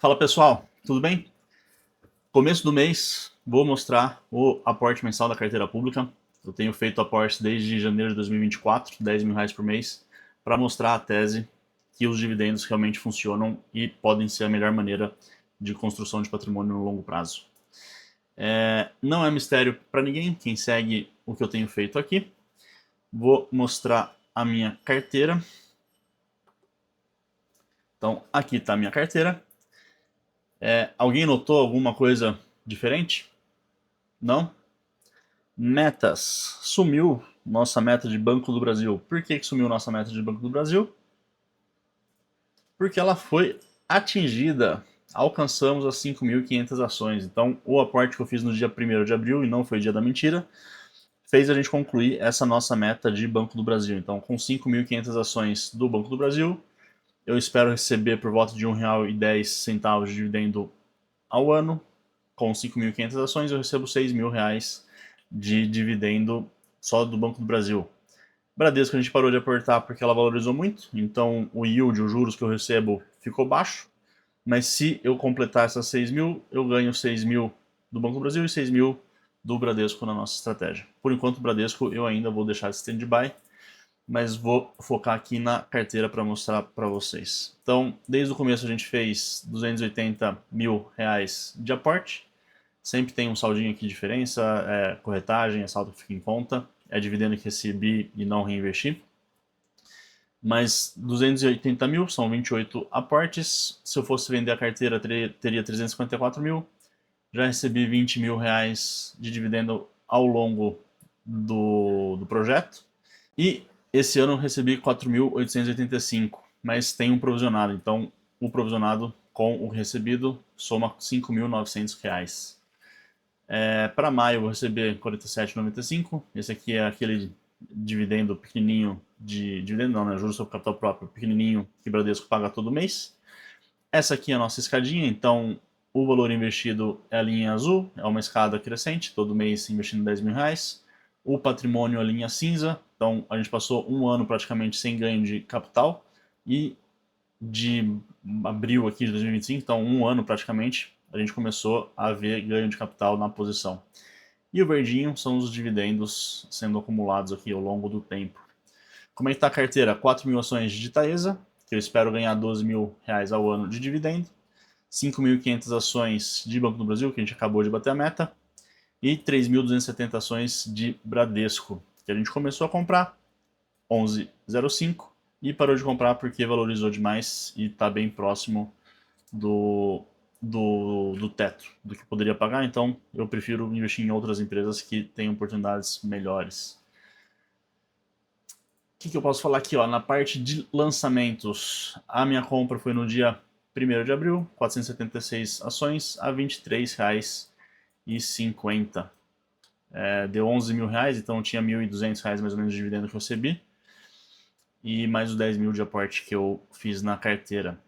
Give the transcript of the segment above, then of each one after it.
Fala pessoal, tudo bem? Começo do mês vou mostrar o aporte mensal da carteira pública. Eu tenho feito aportes desde janeiro de 2024, R$ 10.000 por mês, para mostrar a tese que os dividendos realmente funcionam e podem ser a melhor maneira de construção de patrimônio no longo prazo. Não é mistério para ninguém quem segue o que eu tenho feito aqui. Vou mostrar a minha carteira. Então, aqui está a minha carteira. Alguém notou alguma coisa diferente? Não? Metas. Sumiu nossa meta de Banco do Brasil. Por que sumiu nossa meta de Banco do Brasil? Porque ela foi atingida. Alcançamos as 5.500 ações. Então, o aporte que eu fiz no dia 1º de abril, e não foi dia da mentira, fez a gente concluir essa nossa meta de Banco do Brasil. Então, com 5.500 ações do Banco do Brasil, eu espero receber por volta de R$ 1,10 de dividendo ao ano. Com 5.500 ações, eu recebo R$ 6.000 de dividendo só do Banco do Brasil. Bradesco a gente parou de aportar porque ela valorizou muito, então o yield, os juros que eu recebo, ficou baixo. Mas se eu completar essas 6.000, eu ganho 6.000 do Banco do Brasil e 6.000 do Bradesco na nossa estratégia. Por enquanto, o Bradesco eu ainda vou deixar de stand-by, mas vou focar aqui na carteira para mostrar para vocês. Então, desde o começo a gente fez R$ 280.000 de aporte. Sempre tem um saldinho aqui de diferença, corretagem, saldo que fica em conta, é dividendo que recebi e não reinvesti. Mas 280 mil são 28 aportes. Se eu fosse vender a carteira, teria 354 mil. Já recebi R$ 20.000 de dividendo ao longo do projeto. E esse ano eu recebi 4.885, mas tem um provisionado. Então, o provisionado com o recebido soma R$ 5.900. Para maio eu vou receber R$ 47,95. Esse aqui é aquele dividendo pequenininho dividendo não, né? Juros sobre capital próprio pequenininho que o Bradesco paga todo mês. Essa aqui é a nossa escadinha, então o valor investido é a linha azul, é uma escada crescente, todo mês investindo R$ 10.000. O patrimônio é a linha cinza, então a gente passou um ano praticamente sem ganho de capital, e de abril aqui de 2025, então um ano praticamente, a gente começou a ver ganho de capital na posição. E o verdinho são os dividendos sendo acumulados aqui ao longo do tempo. Como é que está a carteira? 4.000 ações de Itaesa, que eu espero ganhar R$ 12.000 ao ano de dividendo. 5.500 ações de Banco do Brasil, que a gente acabou de bater a meta. E 3.270 ações de Bradesco, que a gente começou a comprar 11,05 e parou de comprar porque valorizou demais e está bem próximo do teto, do que poderia pagar, então eu prefiro investir em outras empresas que têm oportunidades melhores. O que eu posso falar aqui? Na parte de lançamentos, a minha compra foi no dia 1º de abril, 476 ações a R$ 23,50. Deu R$ 11.000, então tinha R$ 1.200 mais ou menos de dividendo que eu recebi. E mais os 10 mil de aporte que eu fiz na carteira.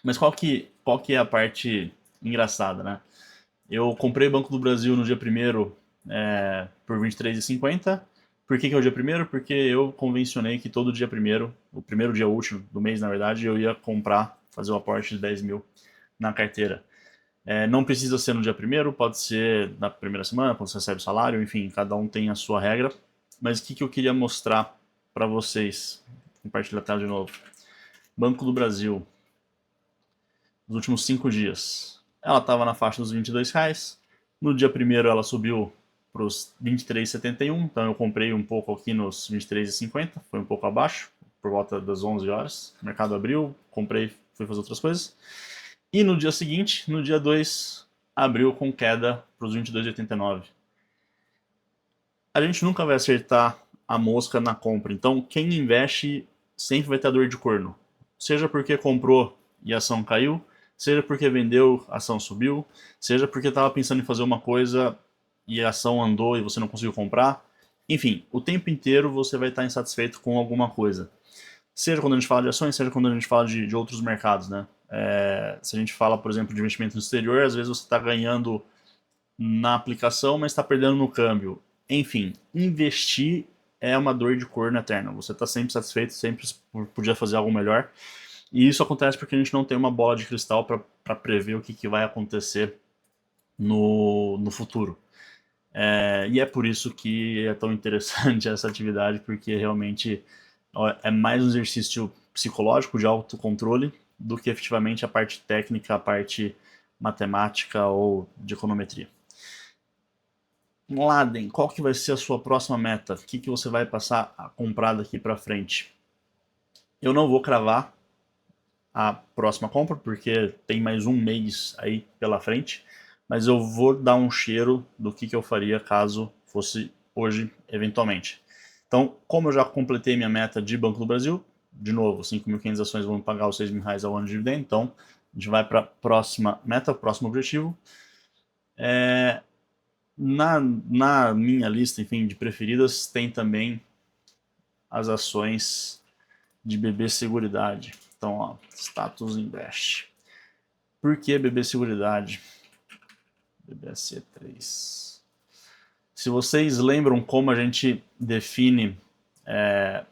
Mas qual que é a parte engraçada, né? Eu comprei o Banco do Brasil no dia 1º por R$ 23,50. Por que é o dia 1º? Porque eu convencionei que todo dia 1º, o primeiro dia útil do mês, na verdade, eu ia comprar, fazer o aporte de 10 mil na carteira. Não precisa ser no dia 1º, pode ser na primeira semana, quando você recebe o salário, enfim, cada um tem a sua regra. Mas o que eu queria mostrar para vocês? Compartilhar a tela de novo. Banco do Brasil. Nos últimos 5 dias. Ela estava na faixa dos R$ 22. No dia 1º ela subiu para os R$ 23,71. Então eu comprei um pouco aqui nos R$ 23,50. Foi um pouco abaixo, por volta das 11 horas. O mercado abriu, comprei, fui fazer outras coisas. E no dia seguinte, no dia 2, abriu com queda para os R$ 22,89. A gente nunca vai acertar a mosca na compra. Então quem investe sempre vai ter dor de corno. Seja porque comprou e a ação caiu, seja porque vendeu, a ação subiu, seja porque estava pensando em fazer uma coisa e a ação andou e você não conseguiu comprar. Enfim, o tempo inteiro você vai estar insatisfeito com alguma coisa. Seja quando a gente fala de ações, seja quando a gente fala de outros mercados, né? Se a gente fala, por exemplo, de investimento no exterior, às vezes você está ganhando na aplicação, mas está perdendo no câmbio. Enfim, investir é uma dor de corno eterna. Você está sempre satisfeito, sempre podia fazer algo melhor. E isso acontece porque a gente não tem uma bola de cristal para prever o que vai acontecer no futuro. E é por isso que é tão interessante essa atividade, porque realmente é mais um exercício psicológico de autocontrole do que efetivamente a parte técnica, a parte matemática ou de econometria. Laden, qual que vai ser a sua próxima meta? O que você vai passar a comprar daqui para frente? Eu não vou cravar a próxima compra, porque tem mais um mês aí pela frente, mas eu vou dar um cheiro do que eu faria caso fosse hoje, eventualmente. Então, como eu já completei minha meta de Banco do Brasil, de novo, 5.500 ações vão pagar os R$6.000 ao ano de dividendo, então a gente vai para a próxima meta, próximo objetivo. Na minha lista, enfim, de preferidas, tem também as ações de BB Seguridade. Então, ó, status invest. Por que BB Seguridade? BBSC3. Se vocês lembram como a gente define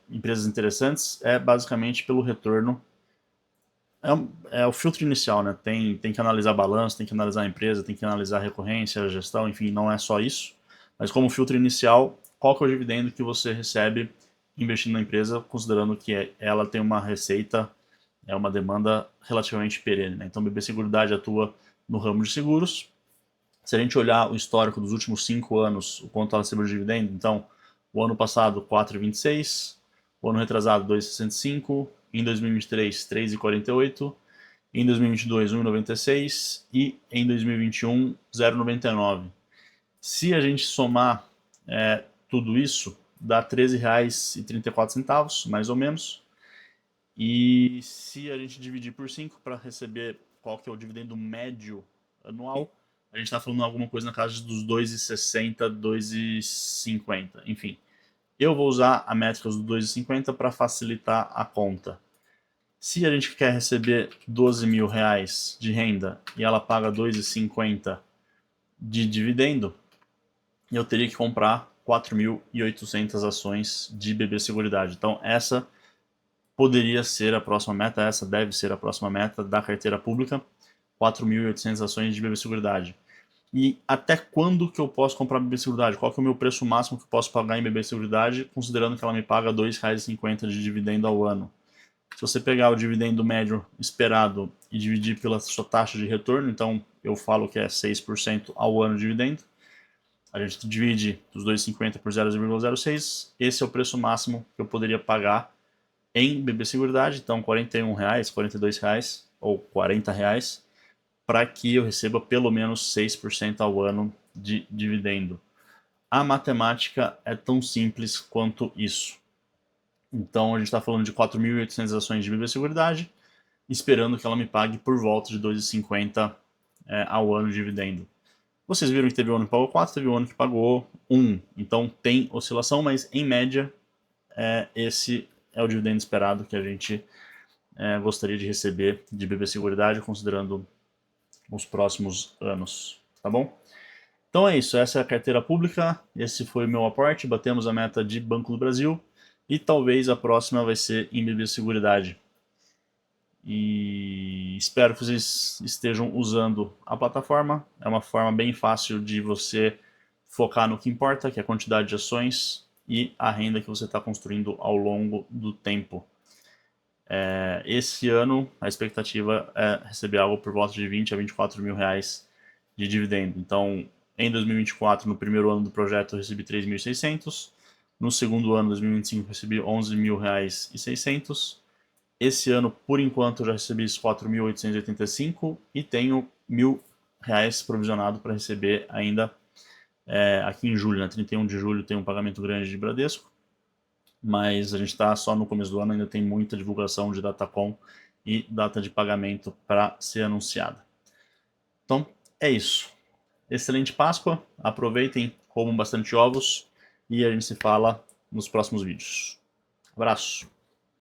empresas interessantes, é basicamente pelo retorno. É o filtro inicial, né? Tem que analisar balanço, tem que analisar a empresa, tem que analisar a recorrência, a gestão, enfim, não é só isso. Mas como filtro inicial, qual que é o dividendo que você recebe investindo na empresa, considerando que ela tem uma receita, uma demanda relativamente perene, né? Então, BB Seguridade atua no ramo de seguros. Se a gente olhar o histórico dos últimos 5 anos, o quanto ela recebeu de dividendo, então, o ano passado, 4,26, o ano retrasado, 2,65, em 2023, 3,48, em 2022, 1,96 e em 2021, 0,99. Se a gente somar tudo isso, dá R$13,34, mais ou menos. E se a gente dividir por 5 para receber qual que é o dividendo médio anual, a gente está falando alguma coisa na casa dos 2,60, 2,50, enfim. Eu vou usar a métrica dos 2,50 para facilitar a conta. Se a gente quer receber R$12.000 de renda e ela paga 2,50 de dividendo, eu teria que comprar 4.800 ações de BB Seguridade. Então essa poderia ser a próxima meta, essa deve ser a próxima meta da carteira pública, 4.800 ações de BB Seguridade. E até quando que eu posso comprar BB Seguridade? Qual que é o meu preço máximo que eu posso pagar em BB Seguridade, considerando que ela me paga R$2,50 de dividendo ao ano? Se você pegar o dividendo médio esperado e dividir pela sua taxa de retorno, então eu falo que é 6% ao ano de dividendo, a gente divide os 2,50 por 0,06, esse é o preço máximo que eu poderia pagar em BB Seguridade, então R$41, R$42 ou R$40, para que eu receba pelo menos 6% ao ano de dividendo. A matemática é tão simples quanto isso. Então a gente está falando de 4.800 ações de BB Seguridade, esperando que ela me pague por volta de 2,50 ao ano de dividendo. Vocês viram que teve um ano que pagou 4, teve um ano que pagou 1. Então tem oscilação, mas em média esse é o dividendo esperado que a gente gostaria de receber de BB Seguridade, considerando os próximos anos, tá bom? Então é isso, essa é a carteira pública, esse foi o meu aporte, batemos a meta de Banco do Brasil e talvez a próxima vai ser em BB Seguridade. E espero que vocês estejam usando a plataforma, é uma forma bem fácil de você focar no que importa, que é a quantidade de ações e a renda que você está construindo ao longo do tempo. Esse ano a expectativa é receber algo por volta de 20 a 24 mil reais de dividendo. Então, em 2024, no primeiro ano do projeto, eu recebi 3.600. No segundo ano, 2025, eu recebi 11.600. Esse ano, por enquanto, eu já recebi 4.885 e tenho R$1.000 provisionado para receber ainda aqui em julho. 31 de julho tem um pagamento grande de Bradesco, mas a gente está só no começo do ano, ainda tem muita divulgação de Datacom e data de pagamento para ser anunciada. Então, é isso. Excelente Páscoa, aproveitem, comam bastante ovos e a gente se fala nos próximos vídeos. Abraço!